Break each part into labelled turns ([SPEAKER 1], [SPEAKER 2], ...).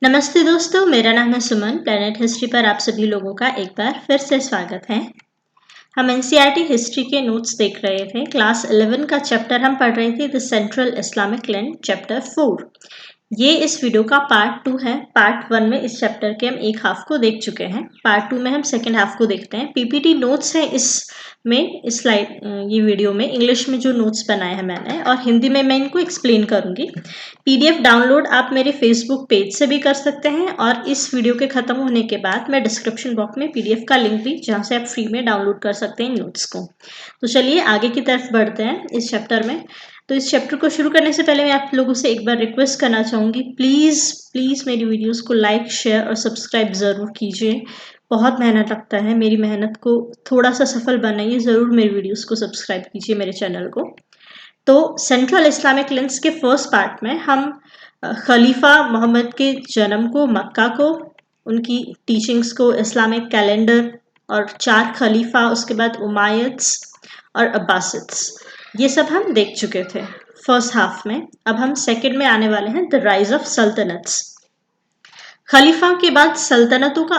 [SPEAKER 1] नमस्ते दोस्तों, मेरा नाम है सुमन। प्लेनेट हिस्ट्री पर आप सभी लोगों का एक बार फिर से स्वागत है। हम एनसीईआरटी हिस्ट्री के नोट्स देख रहे थे। क्लास 11 का चैप्टर हम पढ़ रहे थे, the central Islamic land, chapter 4। ये इस वीडियो का पार्ट 2 है। पार्ट 1 में इस चैप्टर के हम एक हाफ को देख चुके हैं। पार्ट 2 में हम सेकेंड हाफ को देखते हैं। पीपीटी नोट्स है इस स्लाइड ये वीडियो में इंग्लिश में जो नोट्स बनाए हैं मैंने, और हिंदी में मैं इनको एक्सप्लेन करूंगी। पीडीएफ डाउनलोड आप मेरे फेसबुक पेज से भी कर सकते हैं, और इस वीडियो के खत्म होने के बाद मैं डिस्क्रिप्शन बॉक्स में पीडीएफ का लिंक दी जहां से आप फ्री में डाउनलोड कर सकते हैं नोट्स को। तो चलिए आगे की तरफ बढ़ते हैं इस चैप्टर में। तो इस चैप्टर को शुरू करने से पहले मैं आप लोगों से एक बार रिक्वेस्ट करना चाहूँगी, प्लीज़ मेरी वीडियोस को लाइक, शेयर और सब्सक्राइब ज़रूर कीजिए। बहुत मेहनत लगता है, मेरी मेहनत को थोड़ा सा सफल बनाइए। ज़रूर मेरी वीडियोस को सब्सक्राइब कीजिए, मेरे चैनल को। तो सेंट्रल इस्लामिक लेंस के फर्स्ट पार्ट में हम खलीफा मोहम्मद के जन्म को, मक्का को, उनकी टीचिंग्स को, इस्लामिक कैलेंडर और 4 खलीफा, उसके बाद उमायद्स और अब्बासिद्स, ये सब हम देख चुके थे फर्स्ट हाफ में। अब हम सेकंड में आने वाले हैं, द राइज ऑफ सल्तनट्स। खलीफा के बाद सल्तनतों का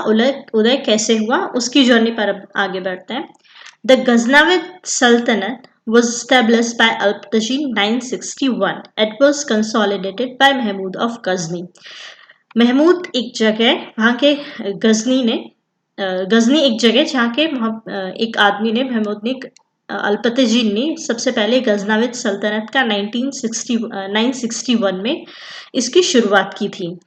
[SPEAKER 1] उदय कैसे हुआ, उसकी जर्नी पर अब आगे बढ़ते हैं। द गजनाविद सल्तनत was established by Alptagin 961. It was consolidated by Mahmud of Ghazni. Mahmood एक जगह, वहाँ के गजनी एक जगह जहाँ के एक आदमी ने, महमूद ने, अल्पतजीन ने सबसे पहले गजनाविद सल्तनत का 961 में इसकी शुरुआत की थी।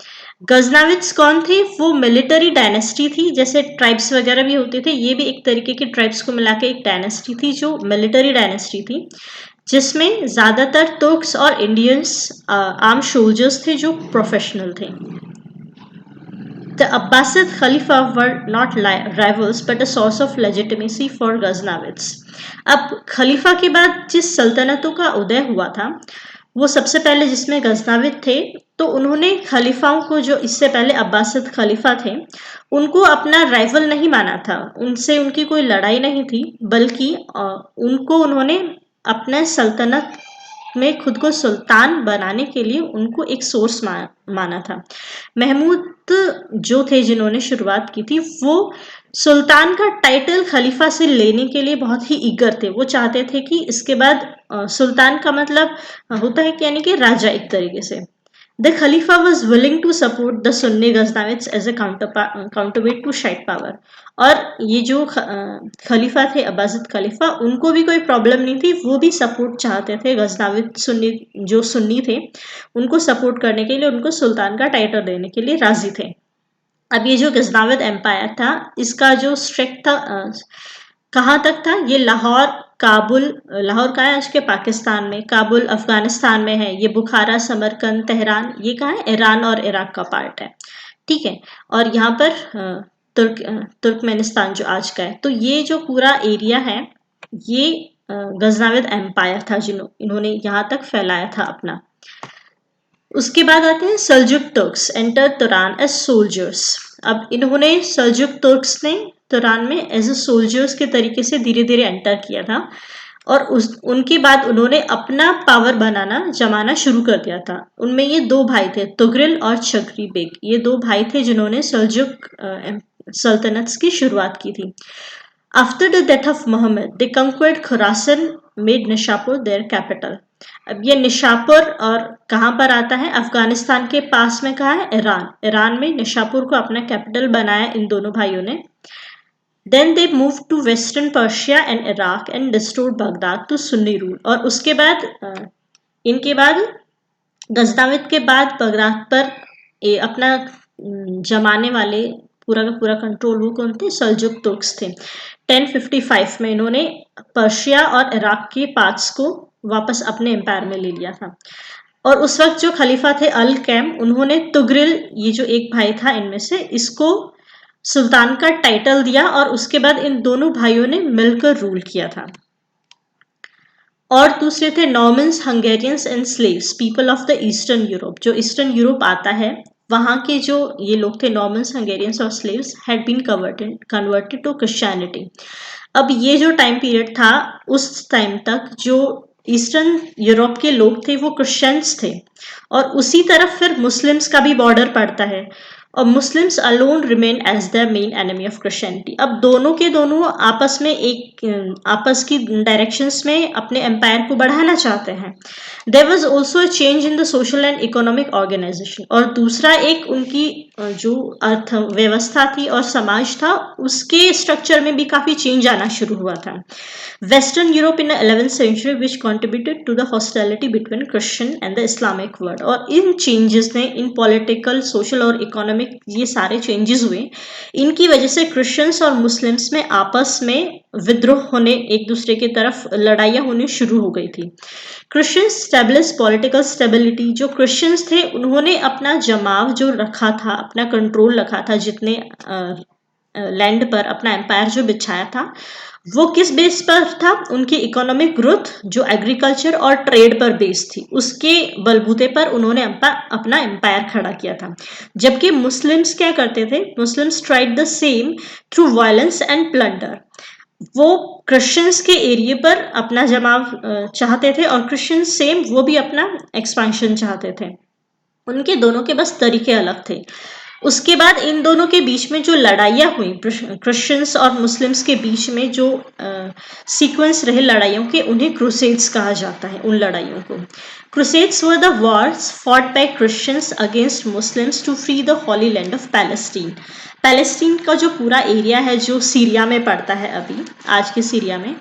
[SPEAKER 1] गजनाविद्स कौन थे? वो मिलिट्री डायनेस्टी थी। जैसे ट्राइब्स वगैरह भी होते थे, ये भी एक तरीके की ट्राइब्स को मिला के एक डायनेस्टी थी जो मिलिट्री डायनेस्टी थी, जिसमें ज्यादातर तुर्क्स और इंडियंस आर्म सोल्जर्स थे जो प्रोफेशनल थे। The Abbasid Khalifa were not rivals but a source of legitimacy for Ghaznavids. अब खलीफा के बाद जिस सल्तनतों का उदय हुआ था, वो सबसे पहले जिसमें गजनाविद थे, तो उन्होंने खलीफाओं को, जो इससे पहले अब्बासिद खलीफा थे, उनको अपना राइवल नहीं माना था। उनसे उनकी कोई लड़ाई नहीं थी, बल्कि उनको उन्होंने अपने सल्तनत में खुद को सुल्तान बनाने के लिए उनको एक सोर्स माना था। महमूद जो थे जिन्होंने शुरुआत की थी, वो सुल्तान का टाइटल खलीफा से लेने के लिए बहुत ही ईगर थे। वो चाहते थे कि इसके बाद सुल्तान का मतलब होता है कि यानी कि राजा एक तरीके से। The Khalifa was willing to support the Sunni Ghaznavids as a counterweight to Shiite power. और ये जो खलीफा थे, अब्बासिद खलीफा, उनको भी कोई प्रॉब्लम नहीं थी, वो भी सपोर्ट चाहते थे। गजनाविद जो सुन्नी थे, उनको सपोर्ट करने के लिए, उनको सुल्तान का टाइटल देने के लिए राजी थे। अब ये जो गजनाविद एम्पायर था, इसका जो स्ट्रेक था कहाँ तक था? ये लाहौर, काबुल, लाहौर कहाँ है आज के पाकिस्तान में, काबुल अफगानिस्तान में है, ये बुखारा, समरकंद, तेहरान, ये कहाँ है? ईरान और इराक का पार्ट है, ठीक है। और यहाँ पर तुर्कमेनिस्तान जो आज का है। तो ये जो पूरा एरिया है, ये गजनाविद एम्पायर था इन्होंने यहाँ तक फैलाया था अपना। उसके बाद आते हैं Seljuk Turks enter Turan as soldiers. अब इन्होंने, सल्जुक तुर्क्स ने तुरान में एज ए सोल्जर्स के तरीके से धीरे धीरे एंटर किया था, और उनके बाद उन्होंने अपना पावर जमाना शुरू कर दिया था। उनमें ये 2 भाई थे, तुगरिल और चगरी बेग। ये 2 भाई थे जिन्होंने सल्जुक सल्तनत की शुरुआत की थी। After the death of Muhammad, they conquered Khorasan, made Nishapur their capital. अब ये निशापुर और कहाँ पर आता है? अफगानिस्तान के पास में। कहाँ है? ईरान में निशापुर को अपना कैपिटल बनाया इन दोनों भाइयों ने। Then they moved to Western Persia and Iraq and restored Baghdad to Sunni rule. और उसके बाद इनके बाद गजनाविद के बाद बगदाद पर अपना जमाने वाले पूरा का पूरा कंट्रोल वो कौन थे? सल्जुक तुर्क्स थे। 1055 में इन्होंने पर्शिया और इराक के पार्ट्स को वापस अपने एम्पायर में ले लिया था। और उस वक्त जो खलीफा थे अल कैम, उन्होंने तुगरिल, ये जो एक भाई था इनमें से, इसको सुल्तान का टाइटल दिया, और उसके बाद इन दोनों भाइयों ने मिलकर रूल किया था। और दूसरे थे Normans, Hungarians and Slavs, people of the eastern Europe. जो ईस्टर्न यूरोप आता है, वहां के जो ये लोग थे, नॉर्मन्स, हंगेरियंस और Slavs, had been converted to Christianity. अब ये जो टाइम पीरियड था, उस टाइम तक जो ईस्टर्न यूरोप के लोग थे वो क्रिश्चियंस थे, और उसी तरफ फिर मुस्लिम्स का भी बॉर्डर पड़ता है, और Muslims alone remain as the main enemy of Christianity. अब दोनों के दोनों आपस में आपस की डायरेक्शंस में अपने एम्पायर को बढ़ाना चाहते हैं। There was also a change in the social and economic organisation, और दूसरा एक उनकी जो अर्थव्यवस्था थी और समाज था उसके स्ट्रक्चर में भी काफी चेंज आना शुरू हुआ था। Western Europe in the 11th century which contributed to the hostility between Christian and the Islamic world, और इन changes ने, इन political, social और economic ये सारे changes हुए, इनकी वजह से क्रिश्चियंस और मुस्लिम्स में आपस में विद्रोह होने, एक दूसरे की तरफ लड़ाइयाँ होनी शुरू हो गई थी। क्रिश्चियंस स्टेब्लिश पॉलिटिकल स्टेबिलिटी, जो क्रिश्चियंस थे उन्होंने अपना जमाव जो रखा था, अपना कंट्रोल रखा था, जितने लैंड पर अपना एम्पायर जो बिछाया था, वो किस बेस पर था? उनकी इकोनॉमिक ग्रोथ जो एग्रीकल्चर और ट्रेड पर बेस थी, उसके बलबूते पर उन्होंने अपना एम्पायर खड़ा किया था। जबकि मुस्लिम्स क्या करते थे? Muslims tried the same through violence and plunder. वो क्रिश्चियंस के एरिया पर अपना जमाव चाहते थे, और क्रिश्चियन सेम वो भी अपना एक्सपेंशन चाहते थे। उनके दोनों के बस तरीके अलग थे। उसके बाद इन दोनों के बीच में जो लड़ाइयाँ हुई, क्रिश्चियंस और मुस्लिम्स के बीच में जो सीक्वेंस रहे लड़ाइयों के, उन्हें क्रूसेड्स कहा जाता है। उन लड़ाइयों को crusades were the wars fought by Christians against Muslims to free the Holly land of Palestine. Palestine का जो पूरा एरिया है जो सीरिया में पड़ता है, अभी आज के सीरिया में,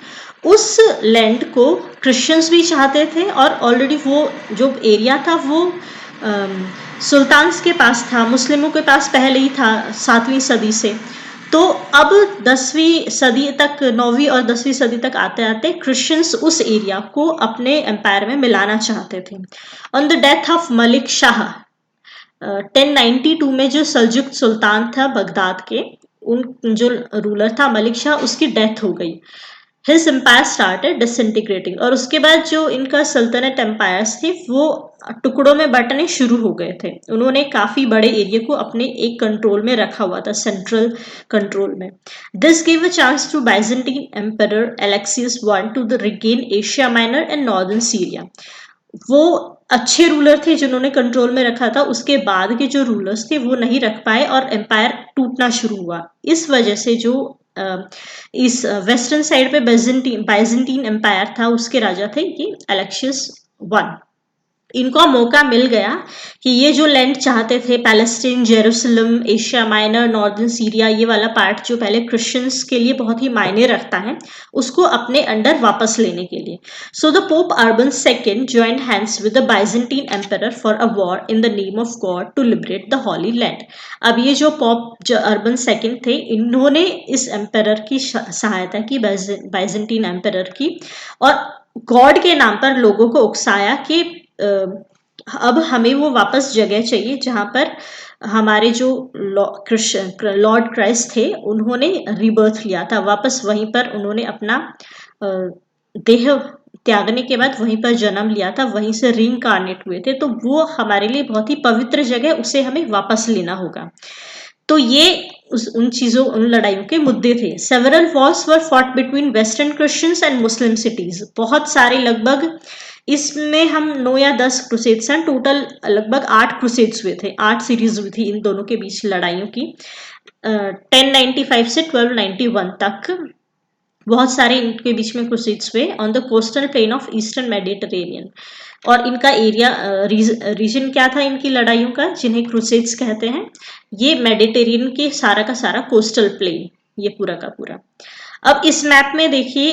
[SPEAKER 1] उस लैंड को क्रिश्चियंस भी चाहते थे, और ऑलरेडी वो जो एरिया था वो सुल्तान्स के पास था, मुस्लिमों के पास पहले ही था 7वीं सदी से। तो अब 10वीं सदी तक, 9वीं और 10वीं सदी तक आते आते क्रिश्चियंस उस एरिया को अपने एम्पायर में मिलाना चाहते थे। On the death of Malik Shah 1092 में, जो सल्जुक सुल्तान था बगदाद के, उन जो रूलर था मलिक शाह, उसकी डेथ हो गई। His empire started disintegrating, और उसके बाद जो इनका सल्तनत एम्पायर्स थे वो टुकड़ों में बंटने शुरू हो गए थे। उन्होंने काफी बड़े एरिया को अपने एक कंट्रोल में रखा हुआ था, सेंट्रल कंट्रोल में। This give a chance to Byzantine emperor Alexius I to regain Asia Minor and northern Syria. वो अच्छे रूलर थे जिन्होंने कंट्रोल में रखा था, उसके बाद के जो रूलर्स थे वो नहीं रख पाए और एम्पायर टूटना शुरू हुआ। इस वजह से जो इस वेस्टर्न साइड पे बाइजेंटीन एम्पायर था, उसके राजा थे ये एलेक्सियस I। इनको मौका मिल गया कि ये जो लैंड चाहते थे, Palestine, Jerusalem, Asia minor, northern Syria, ये वाला पार्ट जो पहले क्रिश्चियंस के लिए बहुत ही मायने रखता है, उसको अपने अंडर वापस लेने के लिए। So the Pope Urban II joined hands with the Byzantine emperor for a war in the name of God to liberate the Holly Land. अब ये जो पोप जो अर्बन II थे, इन्होंने इस एम्परर की सहायता की, बाइजेंटीन एम्परर की, और गॉड के नाम पर लोगों को उकसाया कि अब हमें वो वापस जगह चाहिए जहां पर हमारे जो लॉर्ड क्राइस्ट थे उन्होंने रिबर्थ लिया था। वापस वहीं पर उन्होंने अपना देह त्यागने के बाद वहीं पर जन्म लिया था, वहीं से रीइंकार्नेट हुए थे। तो वो हमारे लिए बहुत ही पवित्र जगह, उसे हमें वापस लेना होगा। तो ये उन चीजों, उन लड़ाइयों के मुद्दे थे। Several Wars were fought between western Christians and Muslim cities. बहुत सारे, लगभग इसमें हम 9 या 10 क्रूसेड्स हैं, टोटल लगभग 8 क्रूसेड्स हुए थे, 8 सीरीज हुई थी इन दोनों के बीच लड़ाइयों की। 1095 से 1291 तक बहुत सारे इनके बीच में क्रूसेड्स हुए on the coastal plain of eastern Mediterranean. और इनका एरिया रीजन क्या था इनकी लड़ाइयों का, जिन्हें क्रूसेड्स कहते हैं? ये मेडिटेरियन के सारा का सारा कोस्टल प्लेन, ये पूरा का पूरा। अब इस मैप में देखिए,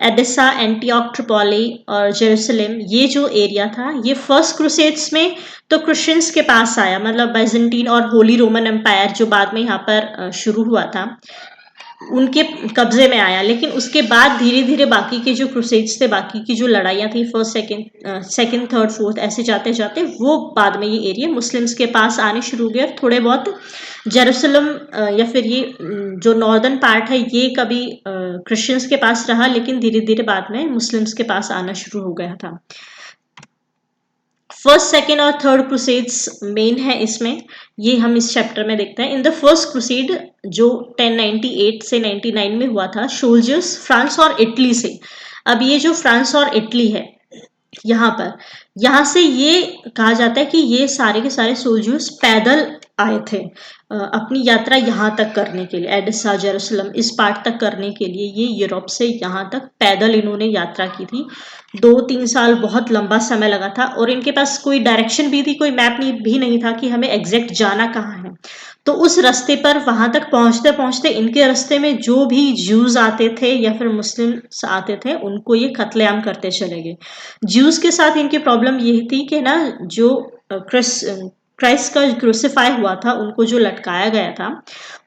[SPEAKER 1] एडेसा, एंटियोक, ट्रिपोली और जेरूसलम, ये जो एरिया था, ये फर्स्ट क्रूसेड्स में तो क्रिश्चियंस के पास आया, मतलब बाइजेंटीन और होली रोमन एम्पायर जो बाद में यहाँ पर शुरू हुआ था, उनके कब्जे में आया। लेकिन उसके बाद धीरे धीरे बाकी के जो क्रूसेड्स थे, बाकी की जो लड़ाइयाँ थी, फर्स्ट, सेकंड, थर्ड, फोर्थ, ऐसे जाते जाते वो बाद में ये एरिया मुस्लिम्स के पास आने शुरू हो गए। थोड़े बहुत जेरूसलम या फिर ये जो नॉर्दर्न पार्ट है, ये कभी क्रिश्चियंस के पास रहा, लेकिन धीरे धीरे बाद में मुस्लिम्स के पास आना शुरू हो गया था। फर्स्ट, सेकेंड और थर्ड क्रूसेड्स मेन है इसमें, ये हम इस चैप्टर में देखते हैं। इन द फर्स्ट क्रूसेड जो 1098 से 99 में हुआ था, सोल्जर्स फ्रांस और इटली से। अब ये जो फ्रांस और इटली है, यहाँ से ये कहा जाता है कि ये सारे के सारे सोल्जर्स पैदल आए थे अपनी यात्रा यहाँ तक करने के लिए, एडिसा जेरूसलम इस पार्ट तक करने के लिए ये यूरोप से यहाँ तक पैदल इन्होंने यात्रा की थी। 2-3 साल बहुत लंबा समय लगा था और इनके पास कोई डायरेक्शन भी थी, कोई मैप भी नहीं था कि हमें एग्जैक्ट जाना कहाँ है। तो उस रास्ते पर वहां तक पहुंचते पहुंचते इनके रास्ते में जो भी ज्यूज आते थे या फिर मुस्लिम्स आते थे उनको ये कत्लेआम करते चले गए। ज्यूज के साथ इनकी प्रॉब्लम ये थी कि ना जो क्राइस्ट का क्रूसिफाई हुआ था, उनको जो लटकाया गया था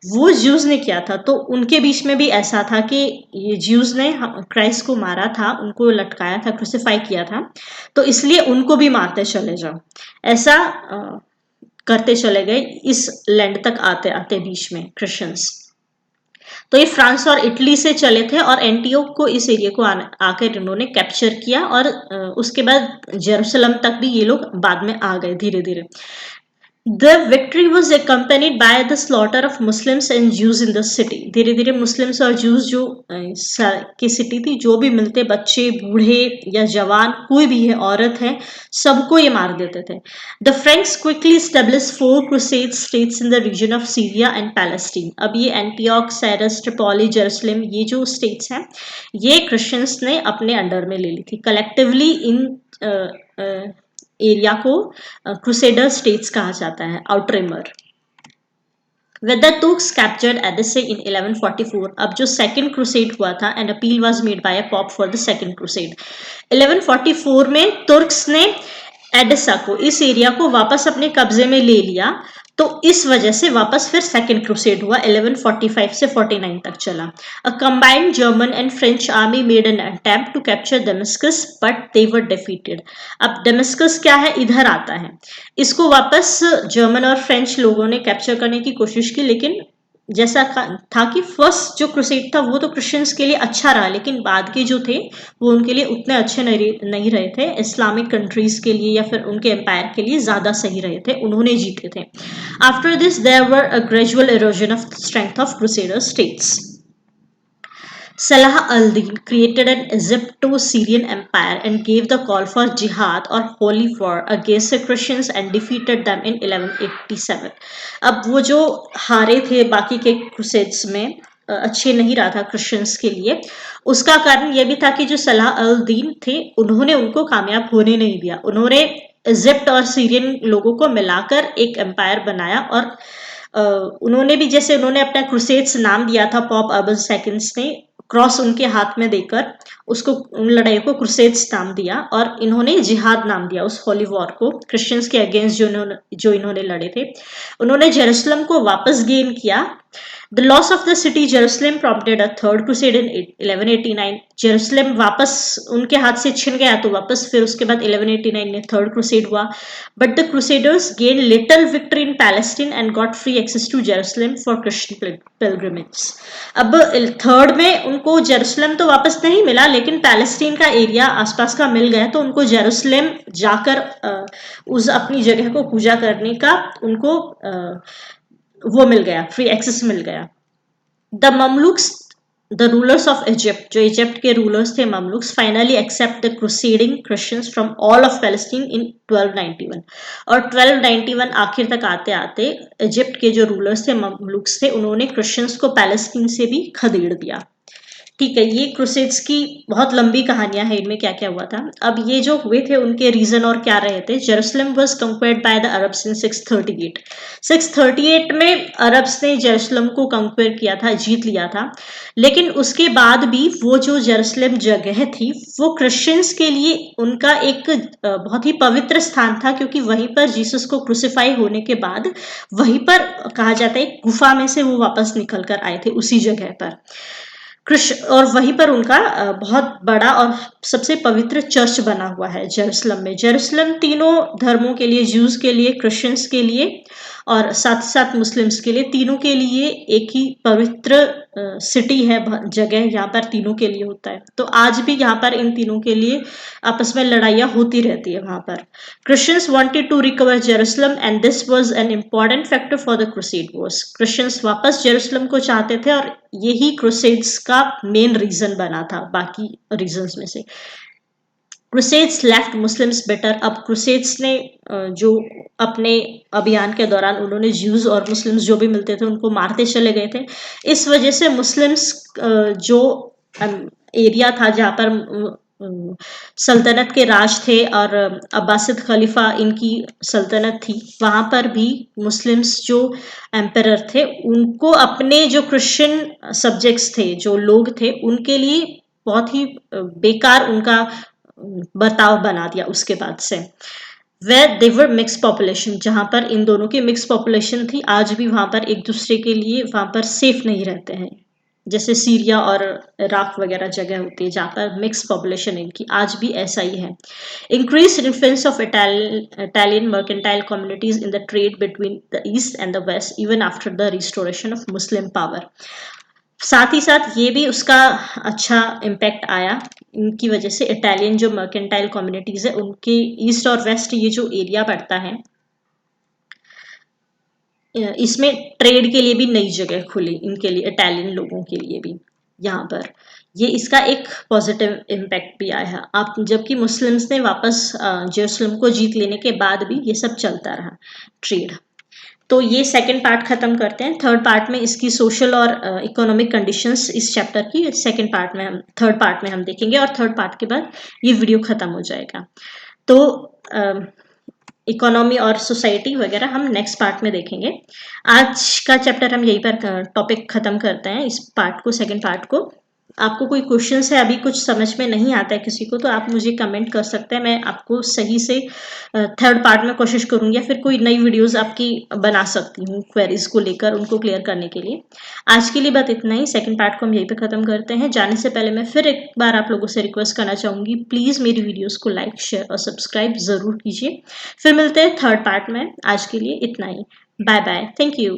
[SPEAKER 1] वो ज्यूज ने किया था। तो उनके बीच में भी ऐसा था कि ये ज्यूज ने क्राइस्ट को मारा था, उनको लटकाया था, क्रूसिफाई किया था, तो इसलिए उनको भी मारते चले जाओ, ऐसा करते चले गए इस लैंड तक आते आते बीच में क्रिश्चियंस। तो ये फ्रांस और इटली से चले थे और एंटियोक को इस एरिया को आकर इन्होंने कैप्चर किया और उसके बाद जेरूसलम तक भी ये लोग बाद में आ गए धीरे धीरे। The victory was accompanied by the slaughter of Muslims and Jews in the city. धीरे धीरे मुस्लिम्स और जूस जो की सिटी थी, जो भी मिलते बच्चे बूढ़े या जवान कोई भी है, औरत है, सबको ये मार देते थे। The Franks quickly established 4 crusade states in the region of Syria and Palestine. अब ये एंटियोक, साइरस, ट्रिपोली, जेरूसलम ये जो स्टेट्स हैं ये क्रिश्चियंस ने अपने अंडर में ले ली थी। कलेक्टिवली इन एरिया को क्रूसेडर स्टेट्स कहा जाता है। आउटरिमर With the Turks captured Edessa in 1144, अब जो सेकंड क्रूसेड हुआ था, and appeal was made by a pop for the second crusade. 1144 में तुर्क्स ने एडेसा को, इस एरिया को वापस अपने कब्जे में ले लिया, तो इस वजह से वापस फिर सेकंड क्रूसेड हुआ। 1145 से 49 तक चला। A combined German and French army made an attempt to capture Damascus but they were defeated. अब दमिश्कस क्या है, इधर आता है, इसको वापस जर्मन और फ्रेंच लोगों ने कैप्चर करने की कोशिश की, लेकिन जैसा था कि फर्स्ट जो क्रूसेड था वो तो क्रिश्चियंस के लिए अच्छा रहा, लेकिन बाद के जो थे वो उनके लिए उतने अच्छे नहीं रहे थे। इस्लामिक कंट्रीज के लिए या फिर उनके एम्पायर के लिए ज्यादा सही रहे थे, उन्होंने जीते थे। After this there were a gradual erosion of strength of crusader states. Salah al-Din created an Egypto-Syrian empire and gave the call for jihad or holy war against the Christians and defeated them in 1187. अब वो जो हारे थे बाकी के crusades में, अच्छे नहीं रहा था क्रिश्चियंस के लिए, उसका कारण यह भी था कि जो सलाह अल दीन थे उन्होंने उनको कामयाब होने नहीं दिया। उन्होंने इजिप्ट और सीरियन लोगों को मिलाकर एक एम्पायर बनाया और उन्होंने भी, जैसे उन्होंने अपना क्रूसेड्स नाम दिया था पॉप अर्बन सेकंड्स ने, क्रॉस उनके हाथ में देकर उसको, उन लड़ाई को क्रूसेड्स नाम दिया, और इन्होंने जिहाद नाम दिया उस होली वॉर को क्रिश्चियंस के अगेंस्ट जो इन्होंने लड़े थे। उन्होंने जेरूसलम को वापस गेन किया। The loss of the city Jerusalem prompted a third crusade in 1189. Jerusalem वापस उनके हाथ से छिन गया तो वापस फिर उसके बाद 1189 में थर्ड क्रूसेड हुआ। But the Crusaders gained little victory in Palestine and got free access to Jerusalem for Christian pilgrimages. अब थर्ड में उनको जेरूसलम तो वापस नहीं मिला, लेकिन पैलेस्टीन का एरिया आसपास का मिल गया, तो उनको जेरूसलम जाकर उस अपनी जगह को पूजा करने का उनको वो मिल गया, फ्री एक्सेस मिल गया। The Mamluks, the rulers of Egypt, जो इजिप्ट के रूलर्स थे Mamluks, finally accept the crusading Christians from all of Palestine in 1291। और 1291 आखिर तक आते आते इजिप्ट के जो रूलर्स थे ममलुक्स थे, उन्होंने क्रिश्चियंस को पैलेस्टीन से भी खदेड़ दिया। ठीक है, ये क्रूसेड्स की बहुत लंबी कहानियां है, इनमें क्या क्या हुआ था। अब ये जो हुए थे उनके रीजन और क्या रहे थे। Jerusalem was conquered by the Arabs in 638। 638 में अरब्स ने जेरूसलम को कंक्वेयर किया था, जीत लिया था, लेकिन उसके बाद भी वो जो जेरूसलम जगह थी वो क्रिश्चियंस के लिए उनका एक बहुत ही पवित्र स्थान था, क्योंकि वहीं पर जीसस को क्रूसिफाई होने के बाद वहीं पर कहा जाता है एक गुफा में से वो वापस निकल कर आए थे उसी जगह पर और वहीं पर उनका बहुत बड़ा और सबसे पवित्र चर्च बना हुआ है जेरूसलम में। जेरूसलम तीनों धर्मों के लिए, ज्यूज के लिए, क्रिश्चियंस के लिए और साथ साथ मुस्लिम्स के लिए, तीनों के लिए एक ही पवित्र सिटी है, जगह यहाँ पर तीनों के लिए होता है। तो आज भी यहाँ पर इन तीनों के लिए आपस में लड़ाइयाँ होती रहती है वहां पर। Christians wanted to recover Jerusalem and this was an important factor for the crusade wars. Christians वापस जेरूसलम को चाहते थे और यही क्रूसेड्स का मेन रीजन बना था बाकी रीजन्स में से। Crusades left Muslims better. अब क्रुसेड्स ने जो अपने अभियान के दौरान उन्होंने ज्यूज और मुस्लिम्स जो भी मिलते थे उनको मारते चले गए थे। इस वजह से मुस्लिम्स जो एरिया था जहाँ पर सल्तनत के राज थे और अब्बासिद खलीफा इनकी सल्तनत थी, वहां पर भी मुस्लिम्स जो एम्परर थे उनको अपने जो क्रिश्चियन सब्जेक्ट्स थे, जो लोग थे, उनके लिए बहुत ही बेकार उनका बर्ताव बना दिया। उसके बाद से वेर देवर मिक्स पॉपुलेशन, जहां पर इन दोनों की मिक्स पॉपुलेशन थी, आज भी वहां पर एक दूसरे के लिए वहां पर सेफ नहीं रहते हैं। जैसे सीरिया और इराक वगैरह जगह होती है जहाँ पर मिक्स पॉपुलेशन इनकी, आज भी ऐसा ही है। Increase influence of Italian mercantile communities in the trade between the East and the West even after the restoration of Muslim power. साथ ही साथ ये भी उसका अच्छा इम्पैक्ट आया, इनकी वजह से इटालियन जो मर्केंटाइल कम्युनिटीज है उनके ईस्ट और वेस्ट ये जो एरिया पड़ता है, इसमें ट्रेड के लिए भी नई जगह खुली इनके लिए, इटालियन लोगों के लिए भी यहाँ पर। ये इसका एक पॉजिटिव इम्पैक्ट भी आया है। आप जबकि मुस्लिम्स ने वापस जेरूसलम को जीत लेने के बाद भी ये सब चलता रहा ट्रेड। तो ये सेकंड पार्ट खत्म करते हैं। थर्ड पार्ट में इसकी सोशल और इकोनॉमिक कंडीशंस इस चैप्टर की सेकंड पार्ट में हम थर्ड पार्ट में हम देखेंगे और थर्ड पार्ट के बाद ये वीडियो खत्म हो जाएगा। तो इकोनॉमी और सोसाइटी वगैरह हम नेक्स्ट पार्ट में देखेंगे। आज का चैप्टर हम यहीं पर टॉपिक खत्म करते हैं, इस पार्ट को, सेकंड पार्ट को। आपको कोई क्वेश्चंस है, अभी कुछ समझ में नहीं आता है किसी को, तो आप मुझे कमेंट कर सकते हैं, मैं आपको सही से थर्ड पार्ट में कोशिश करूंगी या फिर कोई नई वीडियोस आपकी बना सकती हूँ क्वेरीज को लेकर, उनको क्लियर करने के लिए। आज के लिए बात इतना ही, सेकंड पार्ट को हम यहीं पे खत्म करते हैं। जाने से पहले मैं फिर एक बार आप लोगों से रिक्वेस्ट करना चाहूंगी, प्लीज मेरी वीडियोस को लाइक, शेयर और सब्सक्राइब जरूर कीजिए। फिर मिलते हैं थर्ड पार्ट में। आज के लिए इतना ही, बाय बाय, थैंक यू।